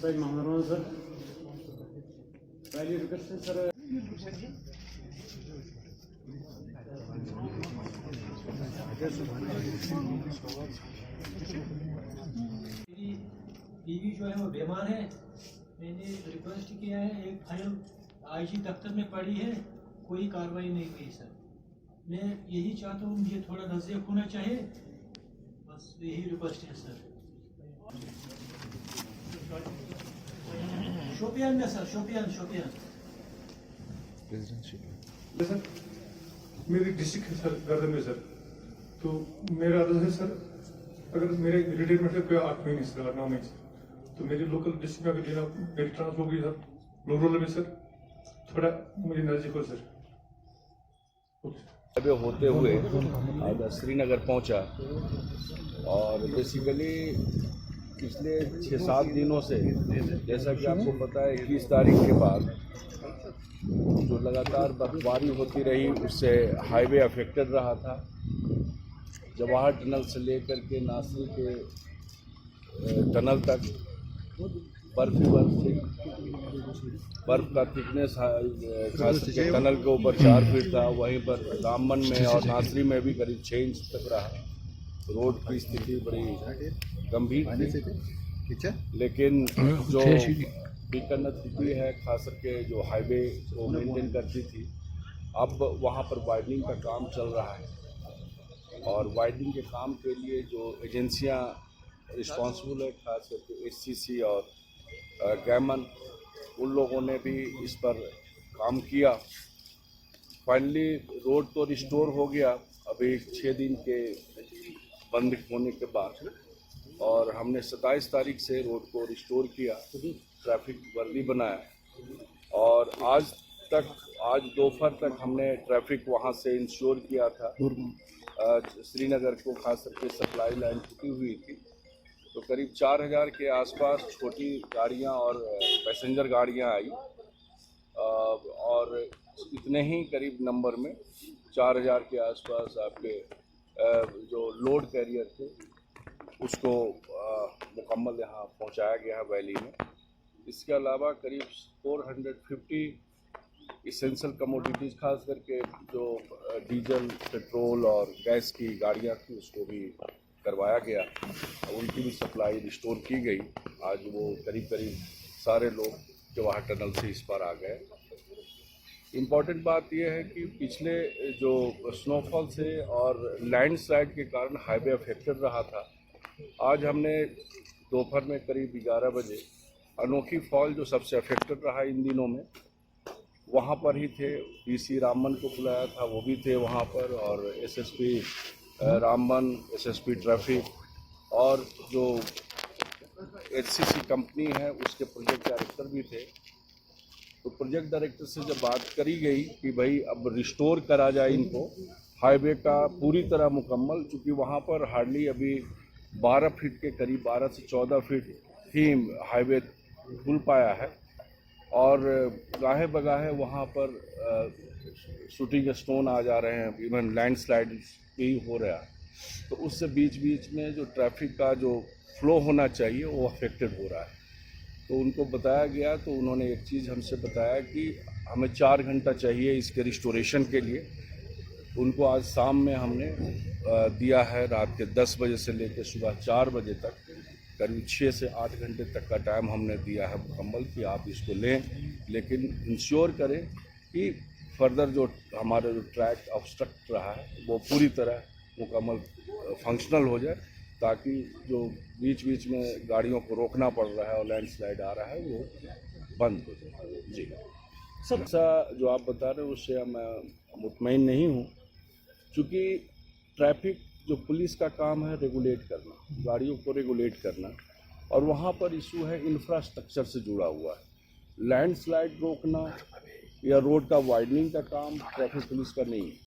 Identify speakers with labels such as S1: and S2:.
S1: Sayın Mahmut Rahman sir, Valley request sir.
S2: बीवी जो है वो बीमार है। मैंने रिक्वेस्ट किया है, एक फाइल आईजी दफ्तर में पड़ी है, कोई कार्रवाई नहीं हुई सर। मैं यही चाहता हूँ, मुझे थोड़ा नज़दीक होना चाहिए, बस यही रिक्वेस्ट है सर। शोपियान में सर, शोपियान
S3: सर मेरी डिस्ट्रिक्ट है सर गर्दन में सर, तो मेरा आदत है सर, अगर मेरे रिटायरमेंट है कोई 8 महीने सर, 8-9 महीने सर, तो मेरी लोकल डिस्ट्रिक्ट में अगर लेना मेरी ट्रांसफर हो गई सर रूरल में सर, थोड़ा मुझे नजदीक हो सर।
S4: होते हुए आज श्रीनगर पहुंचा और बेसिकली पिछले 6-7 दिनों से, जैसा कि आपको पता है, 21 तारीख के बाद जो लगातार बर्फबारी होती रही, उससे हाईवे अफेक्टेड रहा था। जवाहर टनल से लेकर के नासिर के टनल तक बर्फ थी। बर्फ का थिकनेस खास करके टनल के ऊपर 4 फीट था, वहीं पर रामबन में और नासरी में भी करीब 6 इंच तक रहा। रोड की स्थिति बड़ी गंभीर थी, लेकिन जो बीकन स्थिति है, खास करके जो हाईवे को मेंटेन करती थी, अब वहाँ पर वाइडनिंग का काम चल रहा है और वाइडनिंग के काम के लिए जो एजेंसियाँ रिस्पॉन्सिबल है, खास करके एससीसी और गैमन, उन लोगों ने भी इस पर काम किया। फाइनली रोड तो रिस्टोर हो गया अभी 6 दिन के बंद होने के बाद, और हमने 27 तारीख से रोड को रिस्टोर किया, ट्रैफिक वर्दी बनाया, और आज दोपहर तक हमने ट्रैफिक वहाँ से इंश्योर किया था। श्रीनगर को खास करके सप्लाई लाइन टूटी हुई थी, तो करीब 4000 के आसपास छोटी गाड़ियाँ और पैसेंजर गाड़ियाँ आई, और इतने ही करीब नंबर में 4000 के आसपास आपके जो लोड कैरियर थे उसको मुकम्मल यहाँ पहुँचाया गया वैली में। इसके अलावा करीब 450 इसेंशियल कमोडिटीज़, खास करके जो डीजल, पेट्रोल और गैस की गाड़ियाँ थी, उसको भी करवाया गया, उनकी भी सप्लाई रिस्टोर की गई। आज वो करीब सारे लोग जवाहर टनल से इस पर आ गए। इम्पॉर्टेंट बात यह है कि पिछले जो स्नोफॉल से और लैंडस्लाइड के कारण हाईवे अफेक्टेड रहा था, आज हमने दोपहर में करीब 11 बजे अनोखी फॉल, जो सबसे अफेक्टेड रहा इन दिनों में, वहाँ पर ही थे। डीसी रामबन को बुलाया था, वो भी थे वहाँ पर, और एसएसपी रामबन, एसएसपी ट्रैफिक, और जो एचसीसी कंपनी है उसके प्रोजेक्ट डायरेक्टर भी थे। तो प्रोजेक्ट डायरेक्टर से जब बात करी गई कि भाई अब रिस्टोर करा जाए इनको हाईवे का पूरी तरह मुकम्मल, चूँकि वहाँ पर हार्डली अभी 12 फीट के करीब 12 से 14 फीट ही हाईवे खुल पाया है, और गाहे बगाहे वहाँ पर शूटिंग स्टोन आ जा रहे हैं, इवन लैंडस्लाइड भी हो रहा है। तो उससे बीच में जो ट्रैफिक का जो फ्लो होना चाहिए वो अफेक्टेड हो रहा है। तो उनको बताया गया, तो उन्होंने एक चीज़ हमसे बताया कि हमें 4 घंटा चाहिए इसके रिस्टोरेशन के लिए। उनको आज शाम में हमने दिया है, रात के 10 बजे से लेकर सुबह 4 बजे तक, करीब 6 से 8 घंटे तक का टाइम हमने दिया है मुकम्मल कि आप इसको लें, लेकिन इंश्योर करें कि फर्दर जो हमारा जो ट्रैक ऑब्स्ट्रक्ट रहा है वो पूरी तरह मुकम्मल फंक्शनल हो जाए, ताकि जो बीच में गाड़ियों को रोकना पड़ रहा है और लैंडस्लाइड आ रहा है वो बंद हो जाए। जी सर, ऐसा जो आप बता रहे हैं उससे मैं मुतमईन नहीं हूँ, क्योंकि ट्रैफिक जो पुलिस का काम है रेगुलेट करना, गाड़ियों को रेगुलेट करना, और वहाँ पर इशू है इंफ्रास्ट्रक्चर से जुड़ा हुआ है। लैंडस्लाइड रोकना या रोड का वाइडनिंग का काम ट्रैफिक पुलिस का नहीं है।